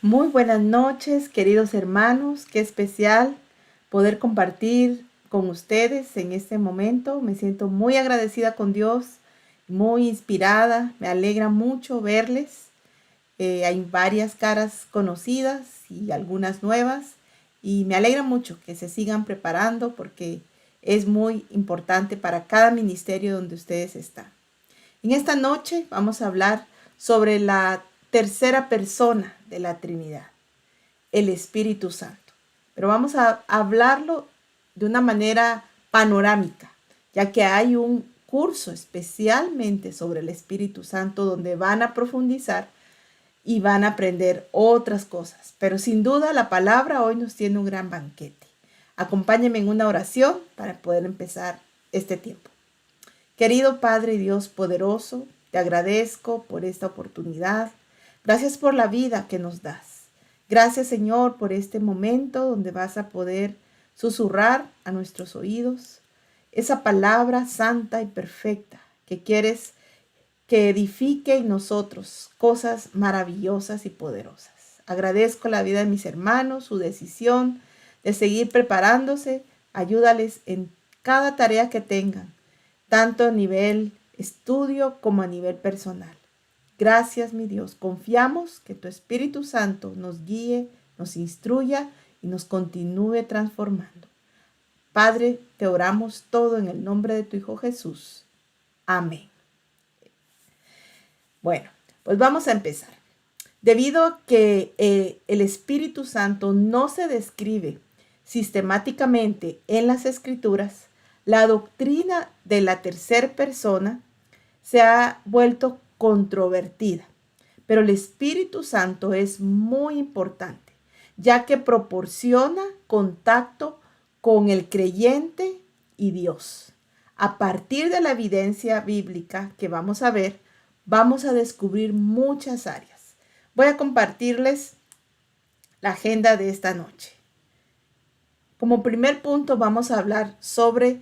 Muy buenas noches, queridos hermanos. Qué especial poder compartir con ustedes en este momento. Me siento muy agradecida con Dios, muy inspirada. Me alegra mucho verles. Hay varias caras conocidas y algunas nuevas. Y me alegra mucho que se sigan preparando porque es muy importante para cada ministerio donde ustedes están. En esta noche vamos a hablar sobre la tercera persona de la Trinidad, el Espíritu Santo. Pero vamos a hablarlo de una manera panorámica, ya que hay un curso especialmente sobre el Espíritu Santo donde van a profundizar y van a aprender otras cosas. Pero sin duda la palabra hoy nos tiene un gran banquete. Acompáñenme en una oración para poder empezar este tiempo. Querido Padre Dios poderoso, te agradezco por esta oportunidad. Gracias por la vida que nos das. Gracias, Señor, por este momento donde vas a poder susurrar a nuestros oídos esa palabra santa y perfecta que quieres que edifique en nosotros cosas maravillosas y poderosas. Agradezco la vida de mis hermanos, su decisión de seguir preparándose. Ayúdales en cada tarea que tengan, tanto a nivel estudio como a nivel personal. Gracias, mi Dios. Confiamos que tu Espíritu Santo nos guíe, nos instruya y nos continúe transformando. Padre, te oramos todo en el nombre de tu Hijo Jesús. Amén. Bueno, pues vamos a empezar. Debido a que el Espíritu Santo no se describe sistemáticamente en las Escrituras, la doctrina de la tercera persona se ha vuelto controvertida. Pero el Espíritu Santo es muy importante, ya que proporciona contacto con el creyente y Dios. A partir de la evidencia bíblica que vamos a ver, vamos a descubrir muchas áreas. Voy a compartirles la agenda de esta noche. Como primer punto vamos a hablar sobre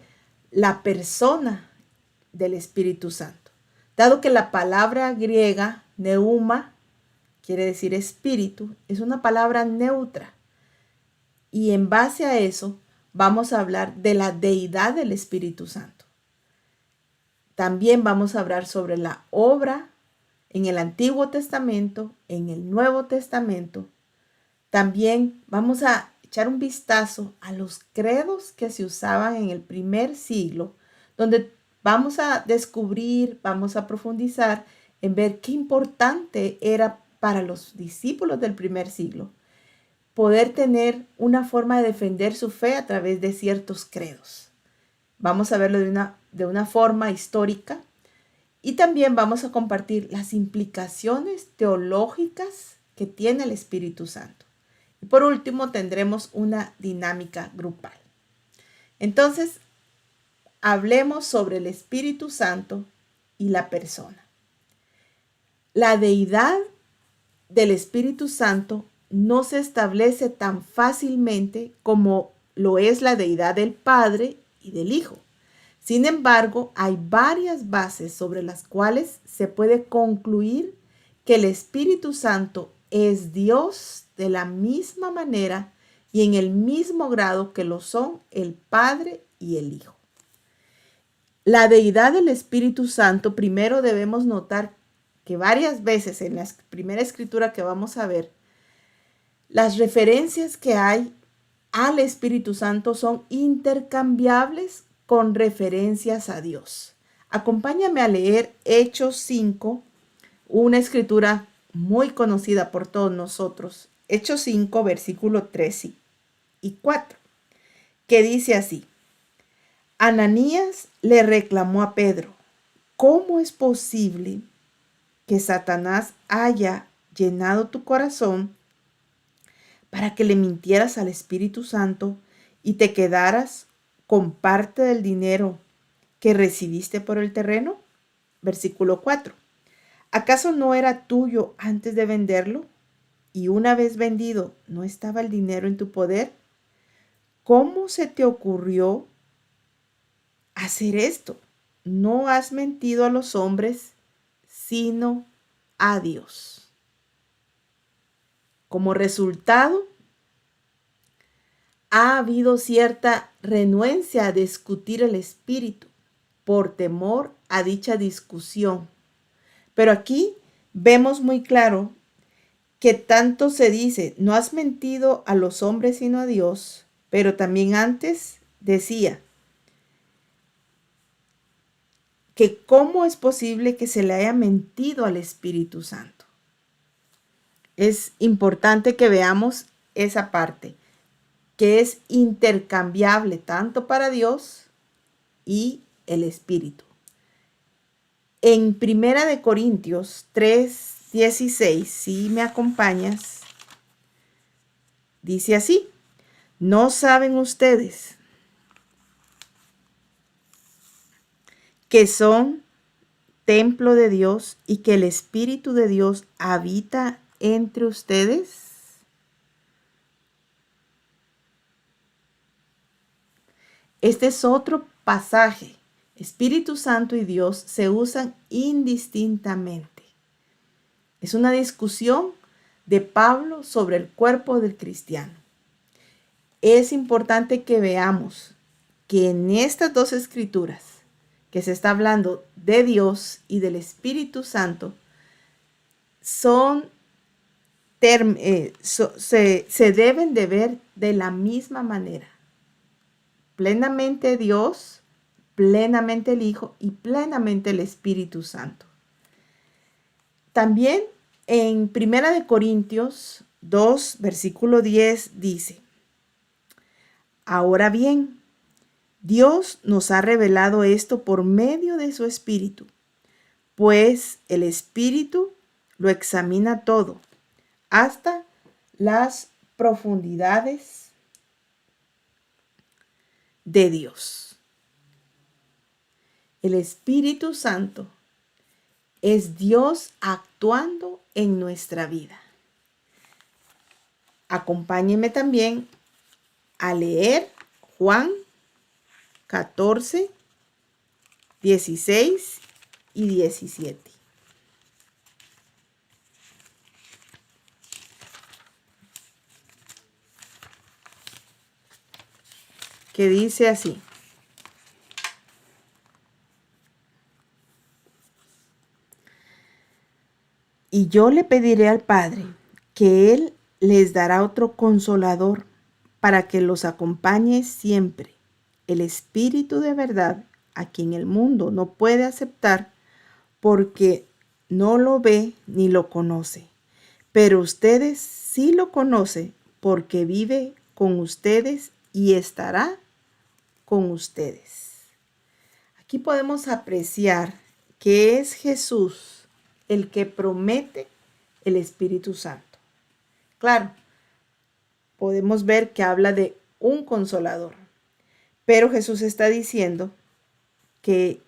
la persona del Espíritu Santo. Dado que la palabra griega neuma quiere decir espíritu, es una palabra neutra. Y en base a eso vamos a hablar de la deidad del Espíritu Santo. También vamos a hablar sobre la obra en el Antiguo Testamento, en el Nuevo Testamento. También vamos a echar un vistazo a los credos que se usaban en el primer siglo, donde vamos a descubrir, vamos a profundizar en ver qué importante era para los discípulos del primer siglo poder tener una forma de defender su fe a través de ciertos credos. Vamos a verlo de una forma histórica y también vamos a compartir las implicaciones teológicas que tiene el Espíritu Santo. Y por último tendremos una dinámica grupal. Entonces, hablemos sobre el Espíritu Santo y la persona. La deidad del Espíritu Santo no se establece tan fácilmente como lo es la deidad del Padre y del Hijo. Sin embargo, hay varias bases sobre las cuales se puede concluir que el Espíritu Santo es Dios de la misma manera y en el mismo grado que lo son el Padre y el Hijo. La deidad del Espíritu Santo, primero debemos notar que varias veces en la primera escritura que vamos a ver, las referencias que hay al Espíritu Santo son intercambiables con referencias a Dios. Acompáñame a leer Hechos 5, una escritura muy conocida por todos nosotros. Hechos 5, versículo 3 y 4, que dice así: Ananías le reclamó a Pedro: ¿cómo es posible que Satanás haya llenado tu corazón para que le mintieras al Espíritu Santo y te quedaras con parte del dinero que recibiste por el terreno? Versículo 4. ¿Acaso no era tuyo antes de venderlo? Y una vez vendido, ¿no estaba el dinero en tu poder? ¿Cómo se te ocurrió hacer esto? No has mentido a los hombres, sino a Dios. Como resultado, ha habido cierta renuencia a discutir el espíritu por temor a dicha discusión. Pero aquí vemos muy claro que tanto se dice, no has mentido a los hombres sino a Dios, pero también antes decía que cómo es posible que se le haya mentido al Espíritu Santo. Es importante que veamos esa parte, que es intercambiable tanto para Dios y el Espíritu. En Primera de Corintios 3:16, si me acompañas, dice así: ¿no saben ustedes que son templo de Dios y que el Espíritu de Dios habita entre ustedes? Este es otro pasaje. Espíritu Santo y Dios se usan indistintamente. Es una discusión de Pablo sobre el cuerpo del cristiano. Es importante que veamos que en estas dos escrituras, que se está hablando de Dios y del Espíritu Santo, se deben de ver de la misma manera. Plenamente Dios, plenamente el Hijo y plenamente el Espíritu Santo. También en 1 Corintios 2, versículo 10 dice: ahora bien, Dios nos ha revelado esto por medio de su Espíritu, pues el Espíritu lo examina todo, hasta las profundidades de Dios. El Espíritu Santo es Dios actuando en nuestra vida. Acompáñenme también a leer Juan 14, 16 y 17. Que dice así: y yo le pediré al Padre que Él les dará otro consolador para que los acompañe siempre, el Espíritu de verdad, a quien el mundo no puede aceptar porque no lo ve ni lo conoce. Pero ustedes sí lo conocen porque vive con ustedes y estará con ustedes. Aquí podemos apreciar que es Jesús el que promete el Espíritu Santo. Claro, podemos ver que habla de un consolador, pero Jesús está diciendo que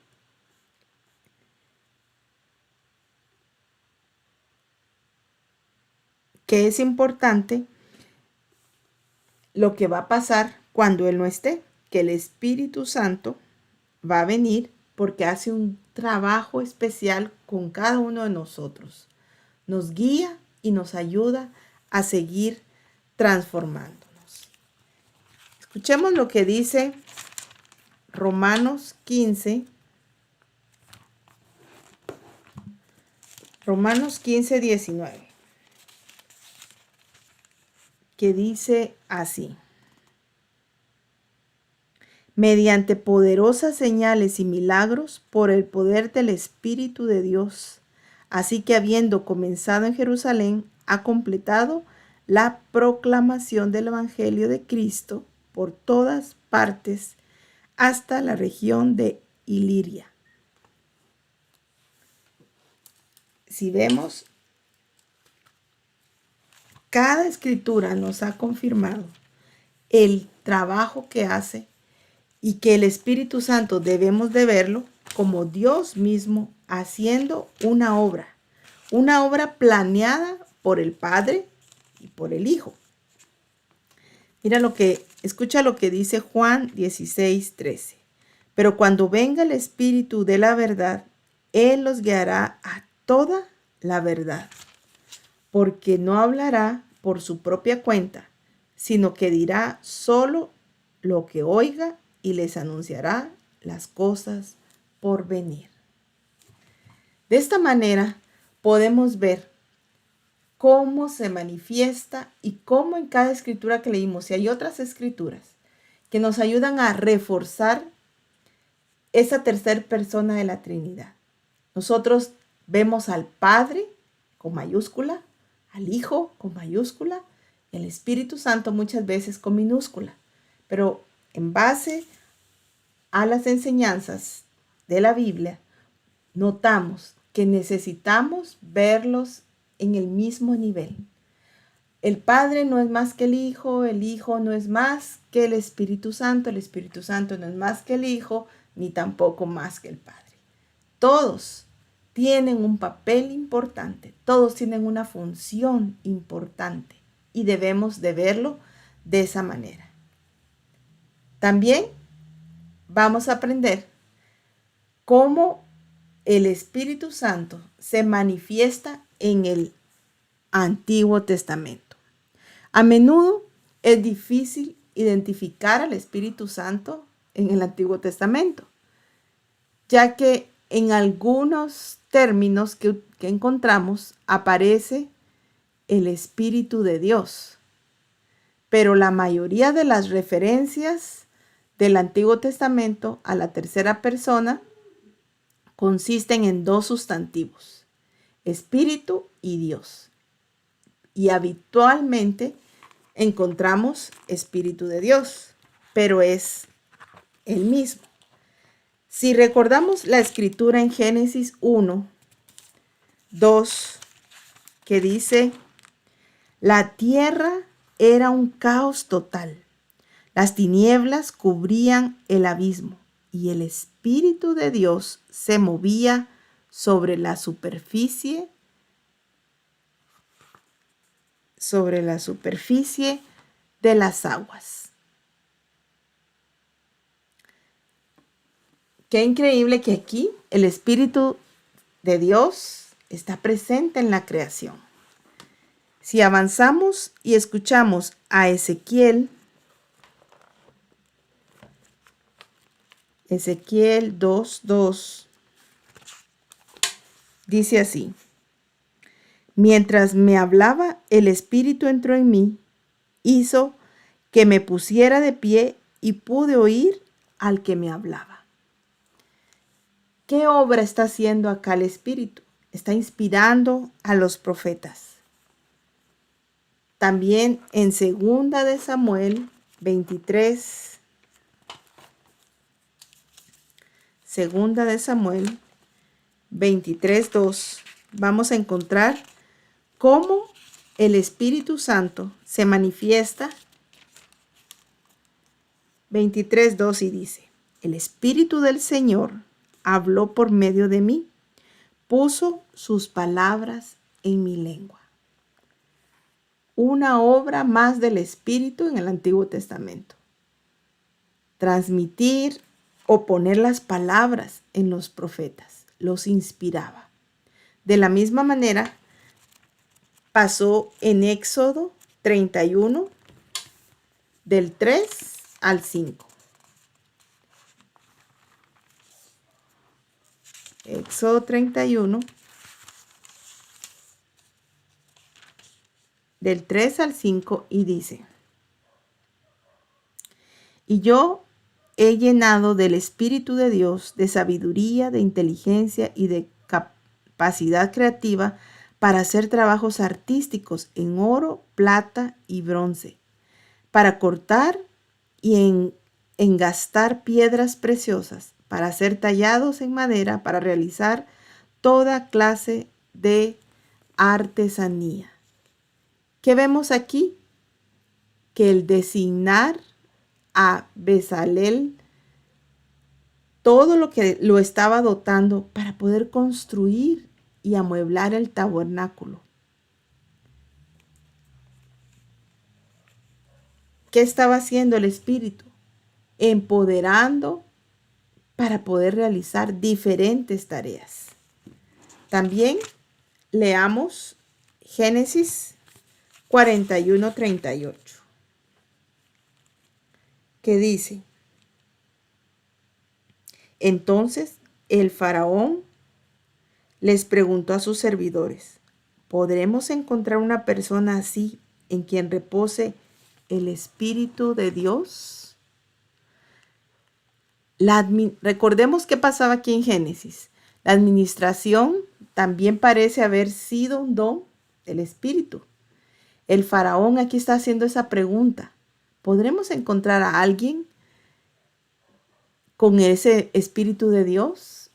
es importante lo que va a pasar cuando Él no esté, que el Espíritu Santo va a venir porque hace un trabajo especial con cada uno de nosotros. Nos guía y nos ayuda a seguir transformándonos. Escuchemos lo que dice Romanos 15. Romanos 15, 19. Que dice así: mediante poderosas señales y milagros por el poder del Espíritu de Dios. Así que habiendo comenzado en Jerusalén, ha completado la proclamación del Evangelio de Cristo por todas partes hasta la región de Iliria. Si vemos, cada escritura nos ha confirmado el trabajo que hace y que el Espíritu Santo debemos de verlo como Dios mismo haciendo una obra planeada por el Padre y por el Hijo. Escucha lo que dice Juan 16:13. Pero cuando venga el Espíritu de la verdad, Él los guiará a toda la verdad, porque no hablará por su propia cuenta, sino que dirá solo lo que oiga y les anunciará las cosas por venir. De esta manera podemos ver cómo se manifiesta y cómo en cada escritura que leímos, y hay otras escrituras que nos ayudan a reforzar esa tercera persona de la Trinidad. Nosotros vemos al Padre con mayúscula, al Hijo con mayúscula y al Espíritu Santo muchas veces con minúscula. Pero en base a las enseñanzas de la Biblia, notamos que necesitamos verlos en el mismo nivel. El Padre no es más que el Hijo no es más que el Espíritu Santo no es más que el Hijo, ni tampoco más que el Padre. Todos tienen un papel importante, todos tienen una función importante y debemos de verlo de esa manera. También vamos a aprender cómo el Espíritu Santo se manifiesta en el Antiguo Testamento. A menudo es difícil identificar al Espíritu Santo en el Antiguo Testamento, ya que en algunos términos que encontramos aparece el Espíritu de Dios, pero la mayoría de las referencias del Antiguo Testamento a la tercera persona consisten en dos sustantivos, Espíritu y Dios. Y habitualmente encontramos Espíritu de Dios, pero es el mismo. Si recordamos la escritura en Génesis 1, 2, que dice, la tierra era un caos total, las tinieblas cubrían el abismo y el Espíritu de Dios se movía sobre la superficie de las aguas. Qué increíble que aquí el Espíritu de Dios está presente en la creación. Si avanzamos y escuchamos a Ezequiel 2:2, dice así: mientras me hablaba, el Espíritu entró en mí, hizo que me pusiera de pie y pude oír al que me hablaba. ¿Qué obra está haciendo acá el Espíritu? Está inspirando a los profetas. También en 2 de Samuel 23, 2 de Samuel 23:2, vamos a encontrar cómo el Espíritu Santo se manifiesta. 23:2 y dice, el Espíritu del Señor habló por medio de mí, puso sus palabras en mi lengua. Una obra más del Espíritu en el Antiguo Testamento. Transmitir o poner las palabras en los profetas, los inspiraba. De la misma manera, pasó en Éxodo 31, del 3 al 5. Éxodo 31, del 3 al 5, y dice, y yo he llenado del Espíritu de Dios, de sabiduría, de inteligencia y de capacidad creativa para hacer trabajos artísticos en oro, plata y bronce, para cortar y engastar piedras preciosas, para ser tallados en madera, para realizar toda clase de artesanía. ¿Qué vemos aquí? Que el designar a Bezalel todo lo que lo estaba dotando para poder construir y amueblar el tabernáculo. ¿Qué estaba haciendo el Espíritu? Empoderando para poder realizar diferentes tareas. También leamos Génesis 41:38, que dice: Entonces el faraón les preguntó a sus servidores: ¿podremos encontrar una persona así en quien repose el Espíritu de Dios? Recordemos qué pasaba aquí en Génesis. La administración también parece haber sido un don del Espíritu. El faraón aquí está haciendo esa pregunta: ¿podremos encontrar a alguien con ese Espíritu de Dios?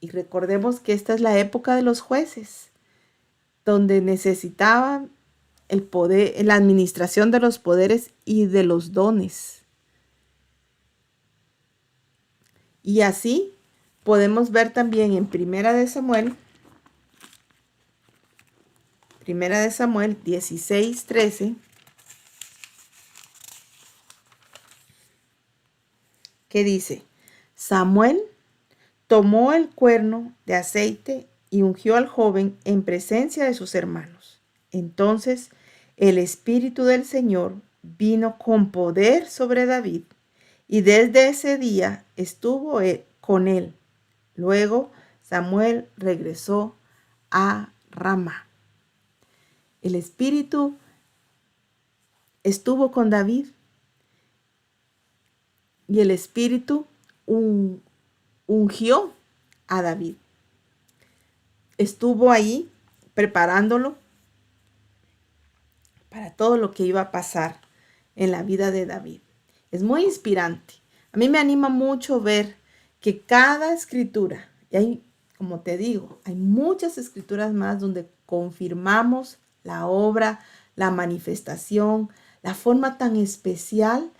Y recordemos que esta es la época de los jueces, donde necesitaban el poder, la administración de los poderes y de los dones. Y así podemos ver también en Primera de Samuel 16:13, que dice: Samuel tomó el cuerno de aceite y ungió al joven en presencia de sus hermanos. Entonces el Espíritu del Señor vino con poder sobre David, y desde ese día estuvo con él. Luego Samuel regresó a Ramá. El Espíritu estuvo con David, y el Espíritu ungió a David. Estuvo ahí preparándolo para todo lo que iba a pasar en la vida de David. Es muy inspirante. A mí me anima mucho ver que cada escritura, y hay, como te digo, hay muchas escrituras más donde confirmamos la obra, la manifestación, la forma tan especial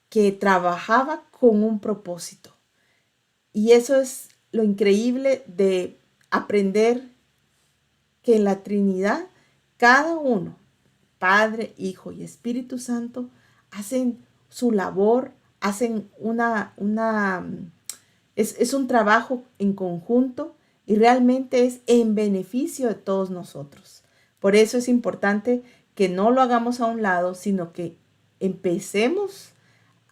que trabajaba con un propósito. Y eso es lo increíble de aprender que en la Trinidad, cada uno, Padre, Hijo y Espíritu Santo, hacen su labor, hacen es un trabajo en conjunto y realmente es en beneficio de todos nosotros. Por eso es importante que no lo hagamos a un lado, sino que empecemos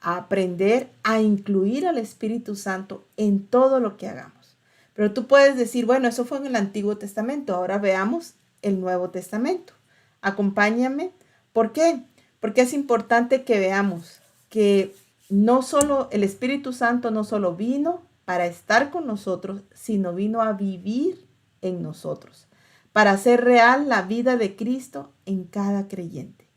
a aprender a incluir al Espíritu Santo en todo lo que hagamos. Pero tú puedes decir, bueno, eso fue en el Antiguo Testamento, ahora veamos el Nuevo Testamento. Acompáñame. ¿Por qué? Porque es importante que veamos que no solo el Espíritu Santo no solo vino para estar con nosotros, sino vino a vivir en nosotros, para hacer real la vida de Cristo en cada creyente.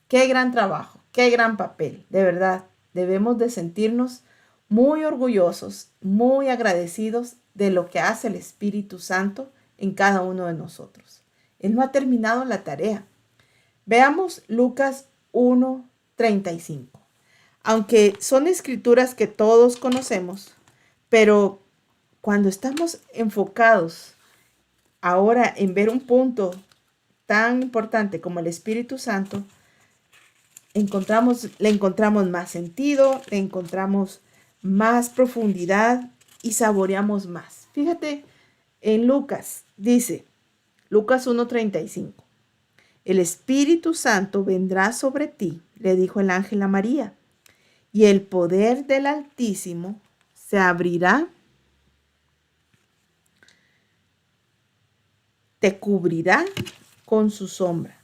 Qué gran trabajo, qué gran papel, de verdad. Debemos de sentirnos muy orgullosos, muy agradecidos de lo que hace el Espíritu Santo en cada uno de nosotros. Él no ha terminado la tarea. Veamos Lucas 1:35. Aunque son escrituras que todos conocemos, pero cuando estamos enfocados ahora en ver un punto tan importante como el Espíritu Santo, le encontramos más sentido, le encontramos más profundidad y saboreamos más. Fíjate, en Lucas dice, Lucas 1:35, el Espíritu Santo vendrá sobre ti, le dijo el ángel a María, y el poder del Altísimo se abrirá, te cubrirá con su sombra.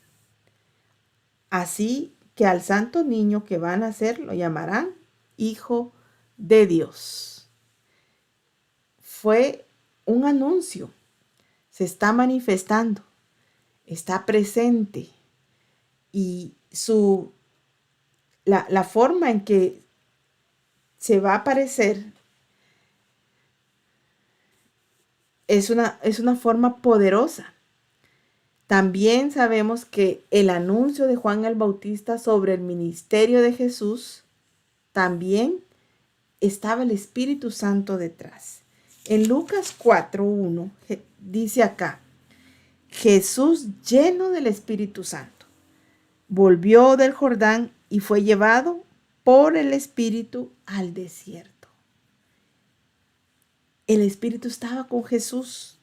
Así que al santo niño que van a nacer lo llamarán Hijo de Dios. Fue un anuncio, se está manifestando, está presente, y la forma en que se va a aparecer es una forma poderosa. También sabemos que el anuncio de Juan el Bautista sobre el ministerio de Jesús, también estaba el Espíritu Santo detrás. En Lucas 4:1 dice acá, Jesús, lleno del Espíritu Santo, volvió del Jordán y fue llevado por el Espíritu al desierto. El Espíritu estaba con Jesús.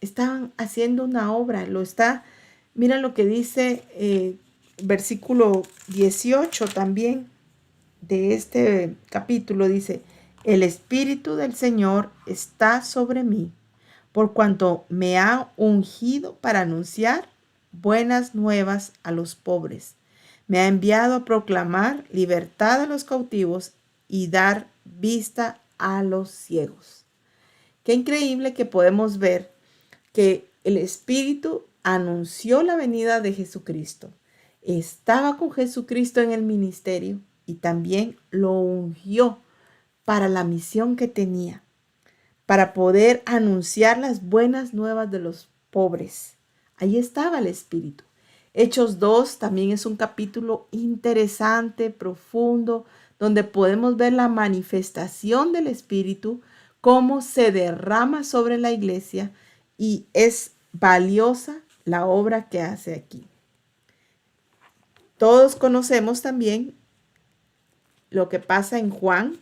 Estaban haciendo una obra, lo está Mira lo que dice versículo 18 también de este capítulo. Dice, el Espíritu del Señor está sobre mí, por cuanto me ha ungido para anunciar buenas nuevas a los pobres. Me ha enviado a proclamar libertad a los cautivos y dar vista a los ciegos. Qué increíble que podemos ver que el Espíritu anunció la venida de Jesucristo. Estaba con Jesucristo en el ministerio y también lo ungió para la misión que tenía, para poder anunciar las buenas nuevas de los pobres. Ahí estaba el Espíritu. Hechos 2 también es un capítulo interesante, profundo, donde podemos ver la manifestación del Espíritu, cómo se derrama sobre la iglesia, y es valiosa la obra que hace aquí. Todos conocemos también lo que pasa en Juan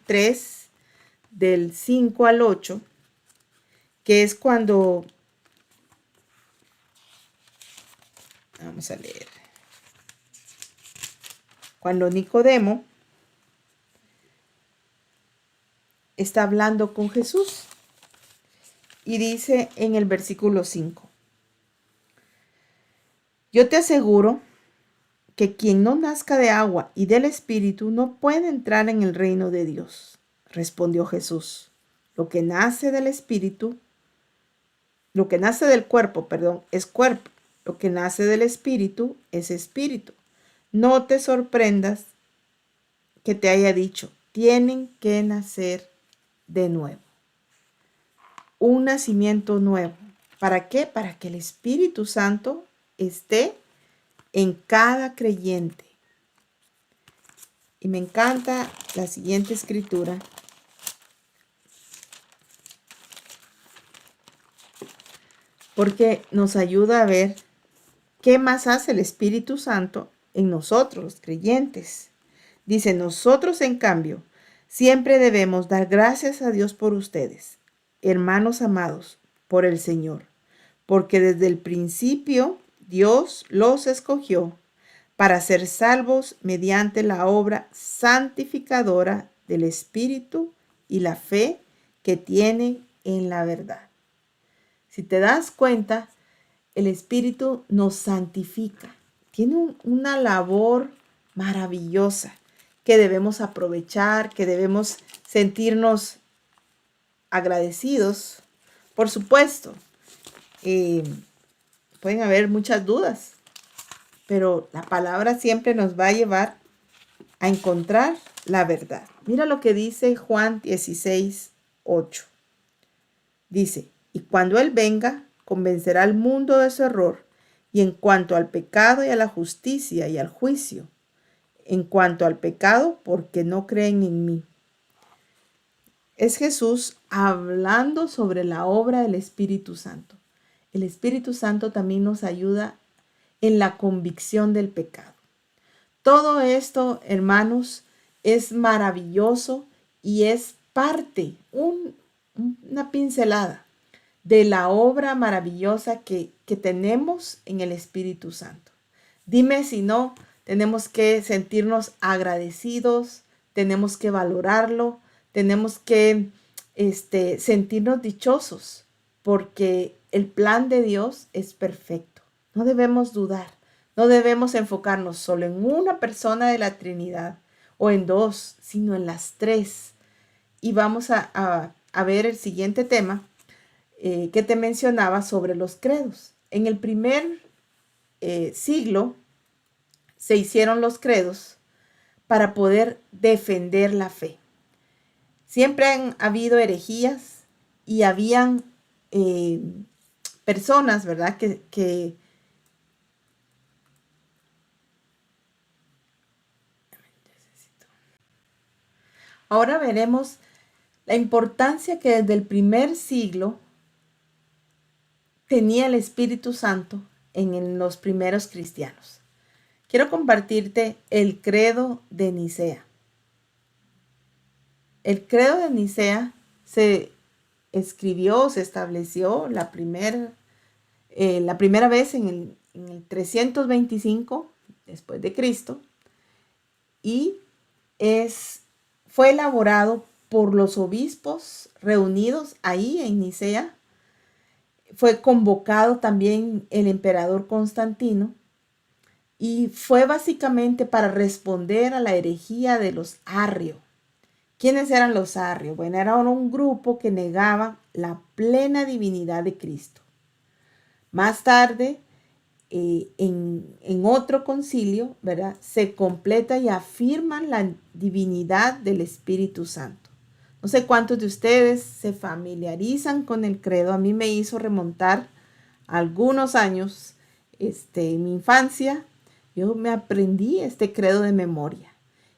3, del 5 al 8, que es cuando, vamos a leer, cuando Nicodemo está hablando con Jesús y dice en el versículo 5, yo te aseguro que quien no nazca de agua y del Espíritu no puede entrar en el reino de Dios. Respondió Jesús, lo que nace del Espíritu, lo que nace del cuerpo, es cuerpo. Lo que nace del Espíritu es espíritu. No te sorprendas que te haya dicho, tienen que nacer de nuevo. Un nacimiento nuevo. ¿Para qué? Para que el Espíritu Santo esté en cada creyente. Y me encanta la siguiente escritura. Porque nos ayuda a ver qué más hace el Espíritu Santo en nosotros, los creyentes. Dice, nosotros en cambio, siempre debemos dar gracias a Dios por ustedes, hermanos amados, por el Señor, porque desde el principio Dios los escogió para ser salvos mediante la obra santificadora del Espíritu y la fe que tienen en la verdad. Si te das cuenta, el Espíritu nos santifica. Tiene una labor maravillosa que debemos aprovechar, que debemos sentirnos agradecidos. Por supuesto, pueden haber muchas dudas, pero la palabra siempre nos va a llevar a encontrar la verdad. Mira lo que dice Juan 16, 8. Dice, y cuando Él venga, convencerá al mundo de su error, y en cuanto al pecado y a la justicia y al juicio. En cuanto al pecado, porque no creen en mí. Es Jesús hablando sobre la obra del Espíritu Santo. El Espíritu Santo también nos ayuda en la convicción del pecado. Todo esto, hermanos, es maravilloso y es parte, una pincelada de la obra maravillosa que tenemos en el Espíritu Santo. Dime si no, tenemos que sentirnos agradecidos, tenemos que valorarlo, tenemos que sentirnos dichosos, porque el plan de Dios es perfecto. No debemos dudar, no debemos enfocarnos solo en una persona de la Trinidad o en dos, sino en las tres. Y vamos a ver el siguiente tema que te mencionaba sobre los credos. En el primer siglo se hicieron los credos para poder defender la fe. Siempre han habido herejías y habían personas, ¿verdad? Que ahora veremos la importancia que desde el primer siglo tenía el Espíritu Santo en los primeros cristianos. Quiero compartirte el credo de Nicea. El credo de Nicea se escribió, se estableció la primera la primera vez en el 325 después de Cristo, y fue elaborado por los obispos reunidos ahí en Nicea. Fue convocado también el emperador Constantino y fue básicamente para responder a la herejía de los arrios. ¿Quiénes eran los arrios? Bueno, era un grupo que negaba la plena divinidad de Cristo. Más tarde, en otro concilio, ¿verdad?, se completa y afirman la divinidad del Espíritu Santo. No sé cuántos de ustedes se familiarizan con el credo. A mí me hizo remontar algunos años, en mi infancia. Yo me aprendí este credo de memoria.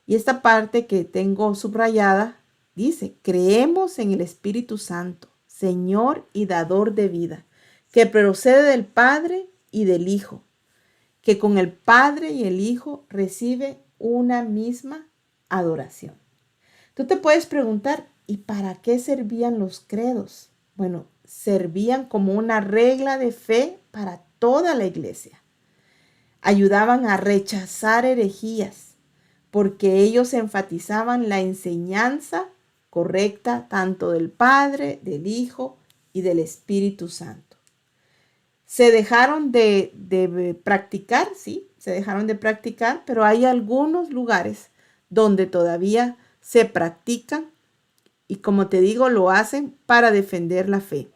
Y esta parte que tengo subrayada dice: creemos en el Espíritu Santo, Señor y dador de vida, que procede del Padre y del Hijo, que con el Padre y el Hijo recibe una misma adoración. Tú te puedes preguntar, ¿y para qué servían los credos? Bueno, servían como una regla de fe para toda la iglesia. Ayudaban a rechazar herejías, porque ellos enfatizaban la enseñanza correcta tanto del Padre, del Hijo y del Espíritu Santo. Se dejaron de practicar, sí, se dejaron de practicar, pero hay algunos lugares donde todavía se practican y, como te digo, lo hacen para defender la fe.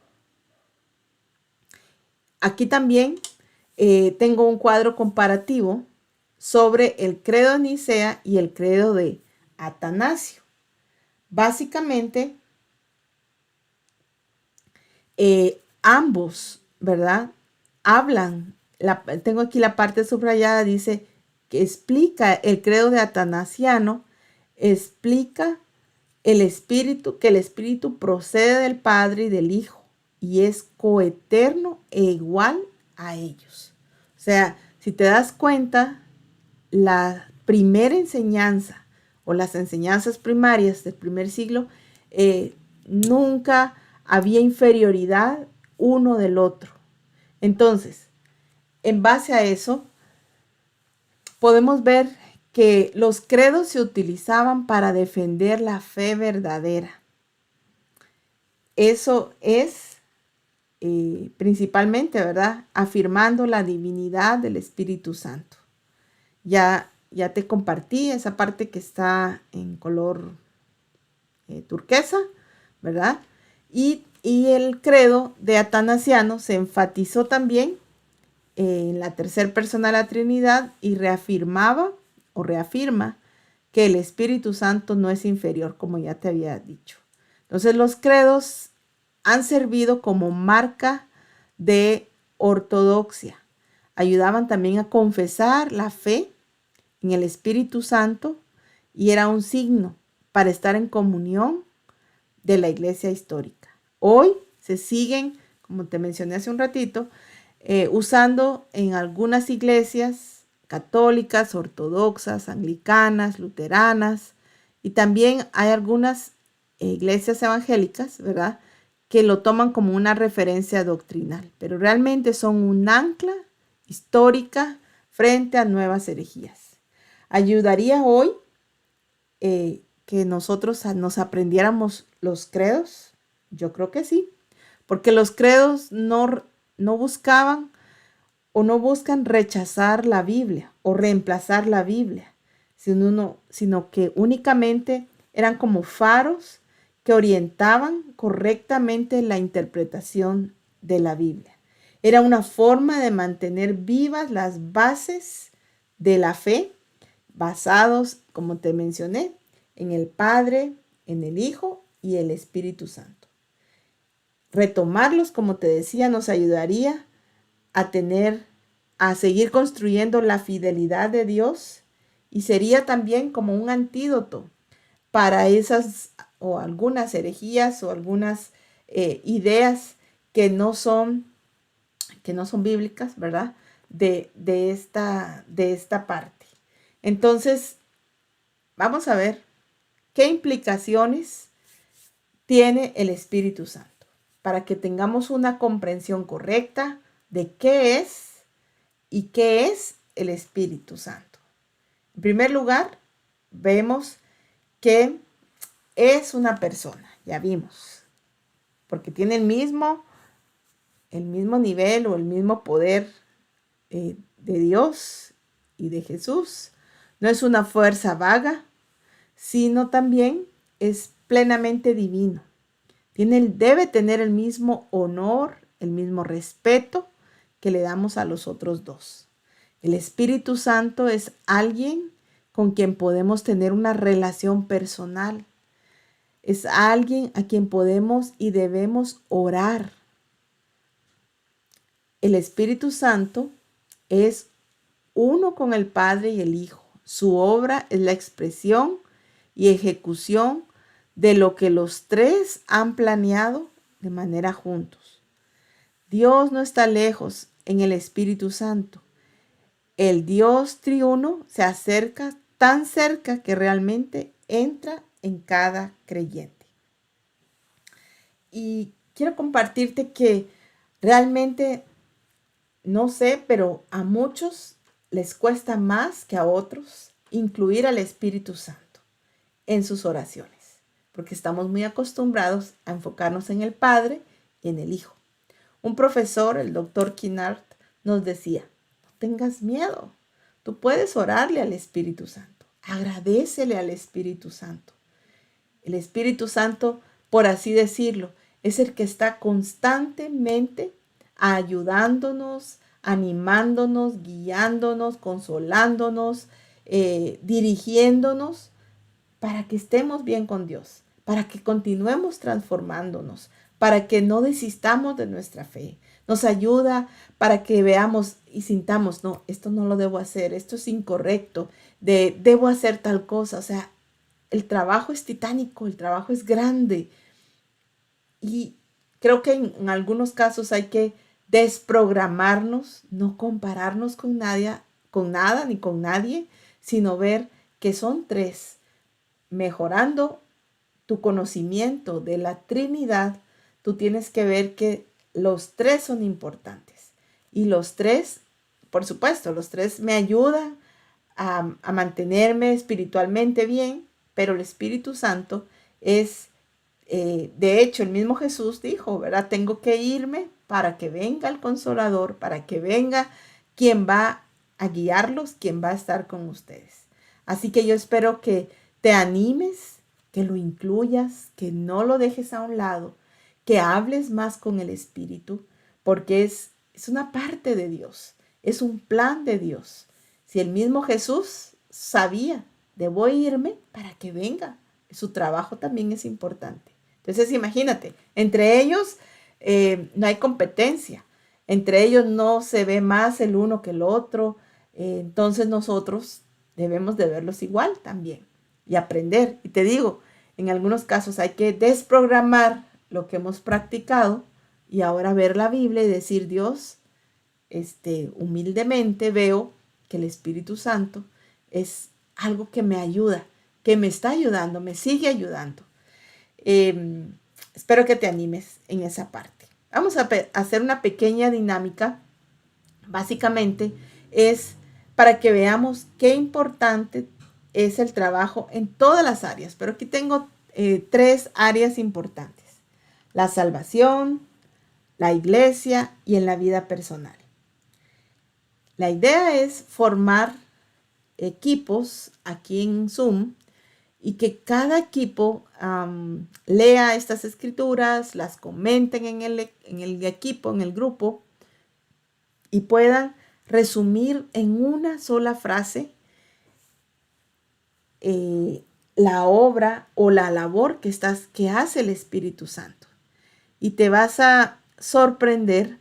Aquí también tengo un cuadro comparativo sobre el credo de Nicea y el credo de Atanasio. Básicamente, ambos, ¿verdad?, hablan. Tengo aquí la parte subrayada, dice que explica el credo de Atanasiano, explica el Espíritu, que el Espíritu procede del Padre y del Hijo y es coeterno e igual a ellos. O sea, si te das cuenta, la primera enseñanza o las enseñanzas primarias del primer siglo, nunca había inferioridad uno del otro. Entonces, en base a eso, podemos ver que los credos se utilizaban para defender la fe verdadera. Eso es principalmente, ¿verdad?, afirmando la divinidad del Espíritu Santo. Ya te compartí esa parte que está en color turquesa, ¿verdad? Y el credo de Atanasiano se enfatizó también en la tercera persona de la Trinidad y reafirma que el Espíritu Santo no es inferior, como ya te había dicho. Entonces, los credos han servido como marca de ortodoxia. Ayudaban también a confesar la fe en el Espíritu Santo y era un signo para estar en comunión de la iglesia histórica. Hoy se siguen, como te mencioné hace un ratito, usando en algunas iglesias católicas, ortodoxas, anglicanas, luteranas, y también hay algunas iglesias evangélicas, ¿verdad?, que lo toman como una referencia doctrinal, pero realmente son un ancla histórica frente a nuevas herejías. ¿Ayudaría hoy que nosotros nos aprendiéramos los credos? Yo creo que sí, porque los credos no buscaban o no buscan rechazar la Biblia o reemplazar la Biblia, sino que únicamente eran como faros que orientaban correctamente la interpretación de la Biblia. Era una forma de mantener vivas las bases de la fe, basados, como te mencioné, en el Padre, en el Hijo y el Espíritu Santo. Retomarlos, como te decía, nos ayudaría a seguir construyendo la fidelidad de Dios y sería también como un antídoto para esas o algunas herejías o algunas ideas que no son bíblicas, ¿verdad?, de esta parte. Entonces, vamos a ver qué implicaciones tiene el Espíritu Santo para que tengamos una comprensión correcta de qué es y qué es el Espíritu Santo. En primer lugar, vemos que es una persona, ya vimos, porque tiene el mismo nivel o el mismo poder de Dios y de Jesús. No es una fuerza vaga, sino también es plenamente divino. Debe tener el mismo honor, el mismo respeto que le damos a los otros dos. El Espíritu Santo es alguien con quien podemos tener una relación personal. Es alguien a quien podemos y debemos orar. El Espíritu Santo es uno con el Padre y el Hijo. Su obra es la expresión y ejecución de lo que los tres han planeado de manera juntos. Dios no está lejos en el Espíritu Santo. El Dios triuno se acerca tan cerca que realmente entra en cada creyente. Y quiero compartirte que realmente, no sé, pero a muchos les cuesta más que a otros incluir al Espíritu Santo en sus oraciones, porque estamos muy acostumbrados a enfocarnos en el Padre y en el Hijo. Un profesor, el doctor Kinnard, nos decía: no tengas miedo, tú puedes orarle al Espíritu Santo, agradécele al Espíritu Santo. El Espíritu Santo, por así decirlo, es el que está constantemente ayudándonos, animándonos, guiándonos, consolándonos, dirigiéndonos para que estemos bien con Dios, para que continuemos transformándonos, para que no desistamos de nuestra fe. Nos ayuda para que veamos y sintamos: no, esto no lo debo hacer, esto es incorrecto, debo hacer tal cosa. O sea, el trabajo es titánico, el trabajo es grande. Y creo que en algunos casos hay que desprogramarnos, no compararnos con nadie, con nada ni con nadie, sino ver que son tres. Mejorando tu conocimiento de la Trinidad, tú tienes que ver que los tres son importantes. Y los tres, por supuesto, los tres me ayudan a mantenerme espiritualmente bien, pero el Espíritu Santo es, de hecho, el mismo Jesús dijo, ¿verdad? Tengo que irme para que venga el Consolador, para que venga quien va a guiarlos, quien va a estar con ustedes. Así que yo espero que te animes, que lo incluyas, que no lo dejes a un lado, que hables más con el Espíritu, porque es una parte de Dios, es un plan de Dios. Si el mismo Jesús sabía, debo irme para que venga, su trabajo también es importante. Entonces imagínate, entre ellos no hay competencia, entre ellos no se ve más el uno que el otro, entonces nosotros debemos de verlos igual también y aprender. Y te digo, en algunos casos hay que desprogramar lo que hemos practicado y ahora ver la Biblia y decir: Dios, humildemente veo que el Espíritu Santo es algo que me ayuda, que me está ayudando, me sigue ayudando. Espero que te animes en esa parte. Vamos a hacer una pequeña dinámica. Básicamente es para que veamos qué importante es el trabajo en todas las áreas, pero aquí tengo 3 áreas importantes: la salvación, la iglesia y en la vida personal. La idea es formar equipos aquí en Zoom y que cada equipo lea estas escrituras, las comenten en el equipo, en el grupo, y puedan resumir en una sola frase la obra o la labor que hace el Espíritu Santo. Y te vas a sorprender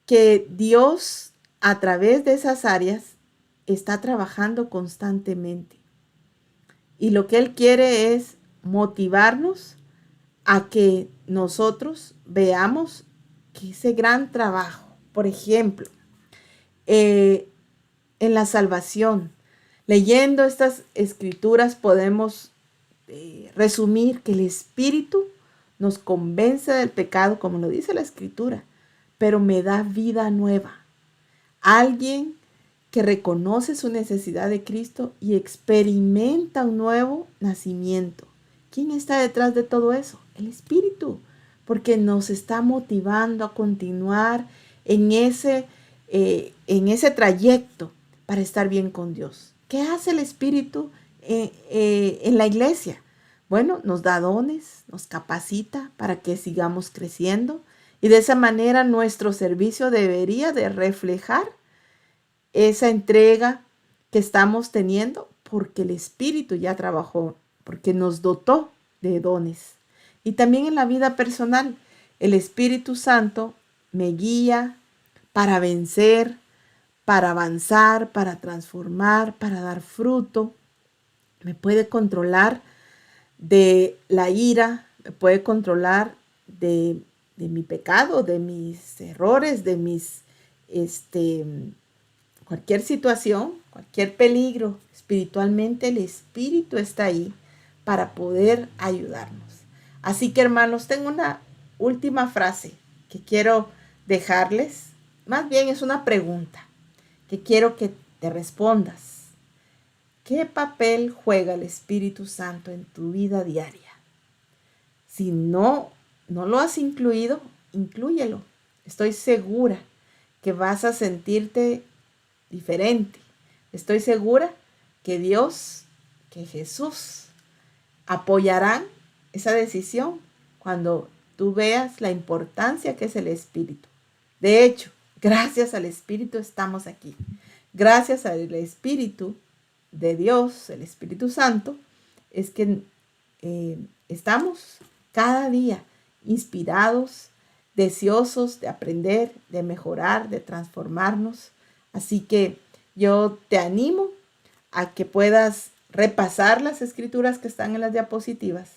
que Dios, a través de esas áreas, está trabajando constantemente. Y lo que Él quiere es motivarnos a que nosotros veamos que ese gran trabajo, por ejemplo, en la salvación, leyendo estas escrituras podemos resumir que el Espíritu nos convence del pecado, como lo dice la escritura, pero me da vida nueva. Alguien que reconoce su necesidad de Cristo y experimenta un nuevo nacimiento. ¿Quién está detrás de todo eso? El Espíritu, porque nos está motivando a continuar en ese trayecto para estar bien con Dios. ¿Qué hace el Espíritu en la iglesia? Bueno, nos da dones, nos capacita para que sigamos creciendo y de esa manera nuestro servicio debería de reflejar esa entrega que estamos teniendo porque el Espíritu ya trabajó, porque nos dotó de dones. Y también en la vida personal, el Espíritu Santo me guía para vencer, para avanzar, para transformar, para dar fruto. Me puede controlar de la ira, me puede controlar de mi pecado, de mis errores, de mis cualquier situación, cualquier peligro. Espiritualmente el Espíritu está ahí para poder ayudarnos. Así que, hermanos, tengo una última frase que quiero dejarles. Más bien es una pregunta que quiero que te respondas. ¿Qué papel juega el Espíritu Santo en tu vida diaria? Si no lo has incluido, inclúyelo. Estoy segura que vas a sentirte diferente. Estoy segura que Dios, que Jesús apoyarán esa decisión cuando tú veas la importancia que es el Espíritu. De hecho, gracias al Espíritu estamos aquí. Gracias al Espíritu de Dios, el Espíritu Santo, es que estamos cada día inspirados, deseosos de aprender, de mejorar, de transformarnos. Así que yo te animo a que puedas repasar las escrituras que están en las diapositivas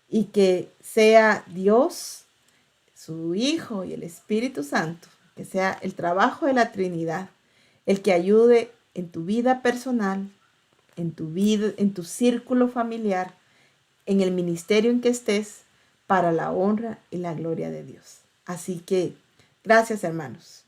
y que sea Dios, su Hijo y el Espíritu Santo, que sea el trabajo de la Trinidad, el que ayude en tu vida personal, en tu vida, en tu círculo familiar, en el ministerio en que estés, para la honra y la gloria de Dios. Así que, gracias, hermanos.